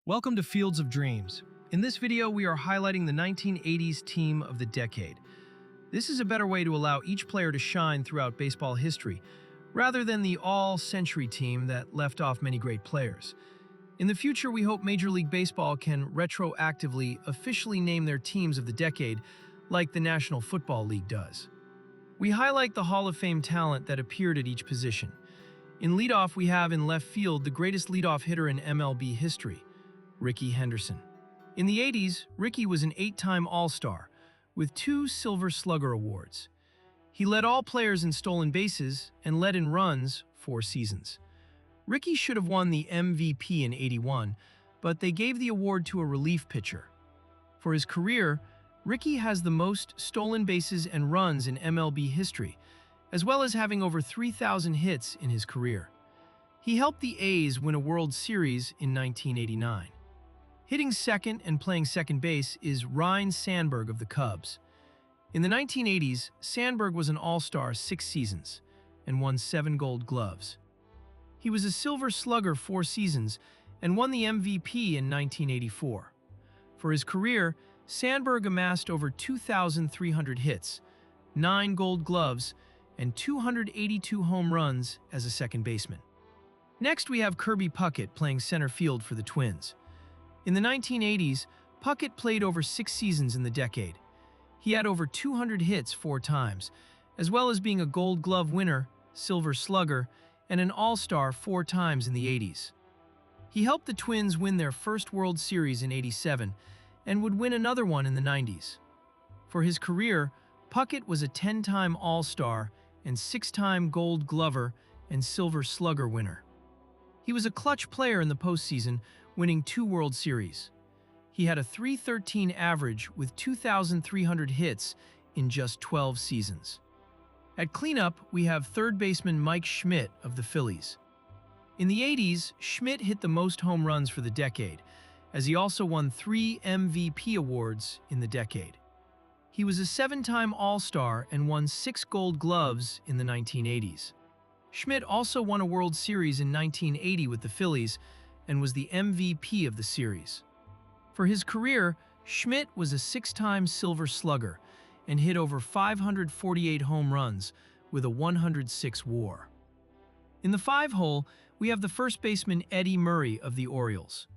Welcome to Fields of Dreams. In this video, we are highlighting the 1980s team of the decade. This is a better way to allow each player to shine throughout baseball history, rather than the all-century team that left off many great players. In the future, we hope Major League Baseball can retroactively officially name their teams of the decade, like the National Football League does. We highlight the Hall of Fame talent that appeared at each position. In leadoff, we have in left field the greatest leadoff hitter in MLB history, Rickey Henderson. In the 80s, Rickey was an 8-time All-Star with 2 Silver Slugger awards. He led all players in stolen bases and led in runs 4 seasons. Rickey should have won the MVP in '81, but they gave the award to a relief pitcher. For his career, Rickey has the most stolen bases and runs in MLB history, as well as having over 3,000 hits in his career. He helped the A's win a World Series in 1989. Hitting second and playing second base is Ryan Sandberg of the Cubs. In the 1980s, Sandberg was an All-Star 6 seasons and won 7 Gold Gloves. He was a Silver Slugger 4 seasons and won the MVP in 1984. For his career, Sandberg amassed over 2,300 hits, 9 Gold Gloves, and 282 home runs as a second baseman. Next, we have Kirby Puckett playing center field for the Twins. In the 1980s, Puckett played over 6 seasons in the decade. He had over 200 hits 4 times, as well as being a Gold Glove winner, Silver Slugger, and an All-Star 4 times in the 80s. He helped the Twins win their first World Series in '87 and would win another one in the 90s. For his career, Puckett was a 10-time All-Star and 6-time Gold Glover and Silver Slugger winner. He was a clutch player in the postseason, winning 2 World Series. He had a .313 average with 2,300 hits in just 12 seasons. At cleanup, we have third baseman Mike Schmidt of the Phillies. In the 80s, Schmidt hit the most home runs for the decade, as he also won 3 MVP awards in the decade. He was a 7-time All-Star and won 6 Gold Gloves in the 1980s. Schmidt also won a World Series in 1980 with the Phillies and was the MVP of the series. For his career, Schmidt was a 6-time Silver Slugger and hit over 548 home runs with a 106 WAR. In the 5-hole, we have the first baseman Eddie Murray of the Orioles.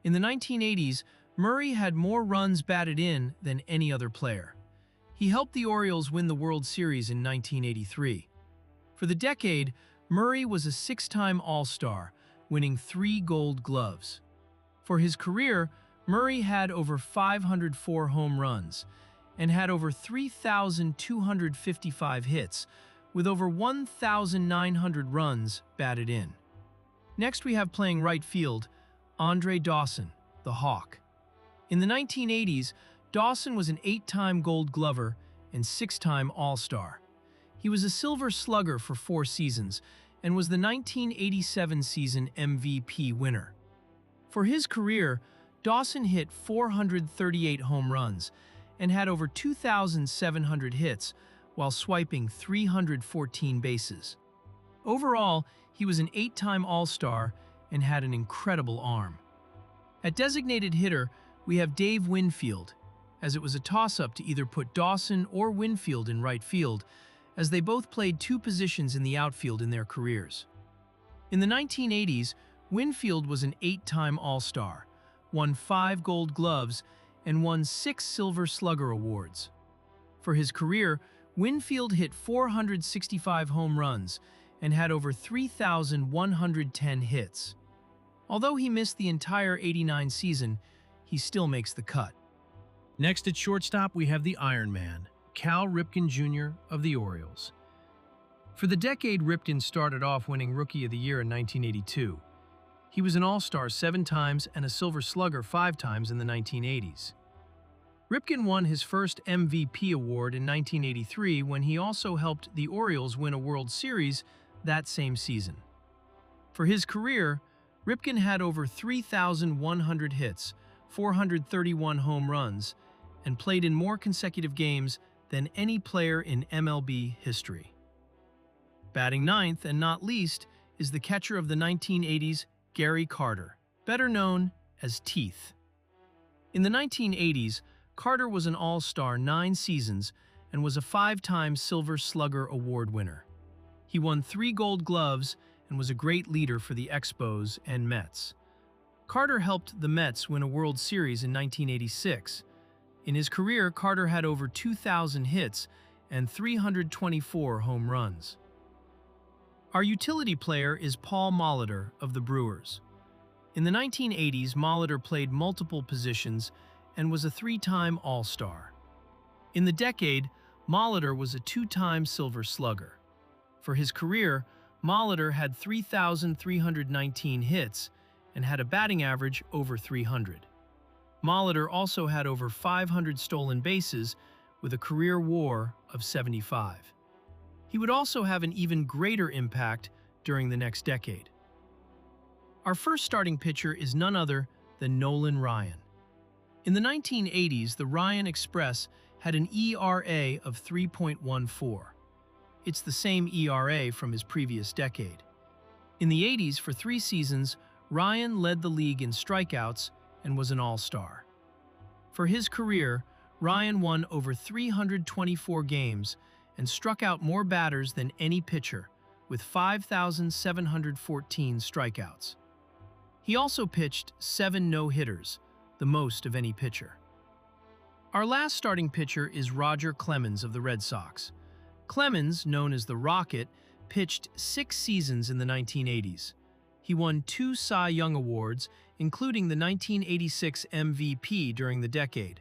In the 1980s, Murray had more runs batted in than any other player. He helped the Orioles win the World Series in 1983. For the decade, Murray was a 6-time All-Star, winning 3 Gold Gloves. For his career, Murray had over 504 home runs and had over 3,255 hits, with over 1,900 runs batted in. Next, we have playing right field, Andre Dawson, the Hawk. In the 1980s, Dawson was an 8-time Gold Glover and 6-time All-Star. He was a Silver Slugger for 4 seasons and was the 1987 season MVP winner. For his career, Dawson hit 438 home runs and had over 2,700 hits while swiping 314 bases. Overall, he was an 8-time All-Star and had an incredible arm. At designated hitter, we have Dave Winfield, as it was a toss-up to either put Dawson or Winfield in right field, as they both played 2 positions in the outfield in their careers. In the 1980s, Winfield was an 8-time All-Star, won 5 Gold Gloves, and won 6 Silver Slugger awards. For his career, Winfield hit 465 home runs and had over 3,110 hits. Although he missed the entire '89 season, he still makes the cut. Next at shortstop, we have the Iron Man, Cal Ripken Jr. of the Orioles. For the decade, Ripken started off winning Rookie of the Year in 1982. He was an All-Star 7 times and a Silver Slugger 5 times in the 1980s. Ripken won his first MVP award in 1983 when he also helped the Orioles win a World Series that same season. For his career, Ripken had over 3,100 hits, 431 home runs, and played in more consecutive games than any player in MLB history. Batting ninth, and not least, is the catcher of the 1980s, Gary Carter, better known as teeth. In the 1980s, Carter was an All-Star 9 seasons and was a 5-time Silver Slugger Award winner. He won 3 Gold Gloves and was a great leader for the Expos and Mets. Carter helped the Mets win a World Series in 1986. In his career, Carter had over 2,000 hits and 324 home runs. Our utility player is Paul Molitor of the Brewers. In the 1980s, Molitor played multiple positions and was a 3-time All-Star. In the decade, Molitor was a 2-time Silver Slugger. For his career, Molitor had 3,319 hits and had a batting average over 300. Molitor also had over 500 stolen bases with a career WAR of 75. He would also have an even greater impact during the next decade. Our first starting pitcher is none other than Nolan Ryan. In the 1980s, the Ryan Express had an ERA of 3.14. It's the same ERA from his previous decade. In the 80s, for 3 seasons, Ryan led the league in strikeouts and was an All-Star. For his career, Ryan won over 324 games and struck out more batters than any pitcher, with 5,714 strikeouts. He also pitched 7 no-hitters, the most of any pitcher. Our last starting pitcher is Roger Clemens of the Red Sox. Clemens, known as the Rocket, pitched 6 seasons in the 1980s. He won 2 Cy Young Awards, including the 1986 MVP during the decade.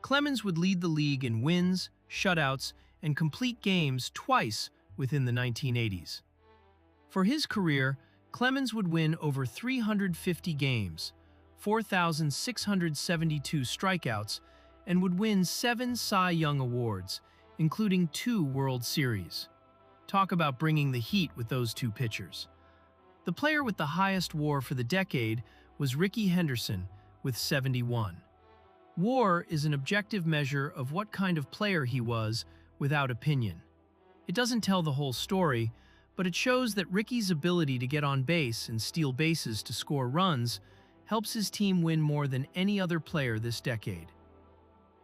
Clemens would lead the league in wins, shutouts, and complete games twice within the 1980s. For his career, Clemens would win over 350 games, 4,672 strikeouts, and would win 7 Cy Young Awards, including 2 World Series. Talk about bringing the heat with those 2 pitchers. The player with the highest WAR for the decade was Rickey Henderson with 71. WAR is an objective measure of what kind of player he was without opinion. It doesn't tell the whole story, but it shows that Rickey's ability to get on base and steal bases to score runs helps his team win more than any other player this decade.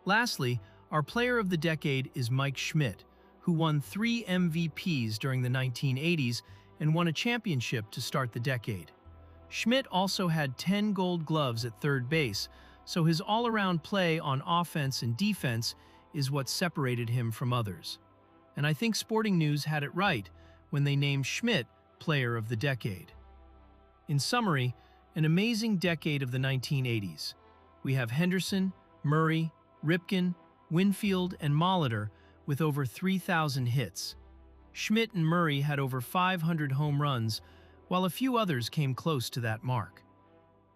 Lastly, our player of the decade is Mike Schmidt, who won 3 MVPs during the 1980s and won a championship to start the decade. Schmidt also had 10 Gold Gloves at third base, so his all-around play on offense and defense is what separated him from others. And I think Sporting News had it right when they named Schmidt Player of the Decade. In summary, an amazing decade of the 1980s. We have Henderson, Murray, Ripken, Winfield, and Molitor with over 3,000 hits. Schmidt and Murray had over 500 home runs, while a few others came close to that mark.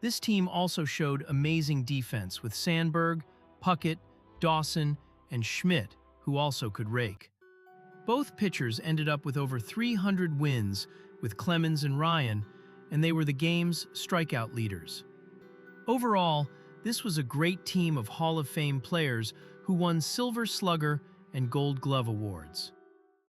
This team also showed amazing defense with Sandberg, Puckett, Dawson, and Schmidt, who also could rake. Both pitchers ended up with over 300 wins with Clemens and Ryan, and they were the game's strikeout leaders. Overall, this was a great team of Hall of Fame players who won Silver Slugger and Gold Glove awards.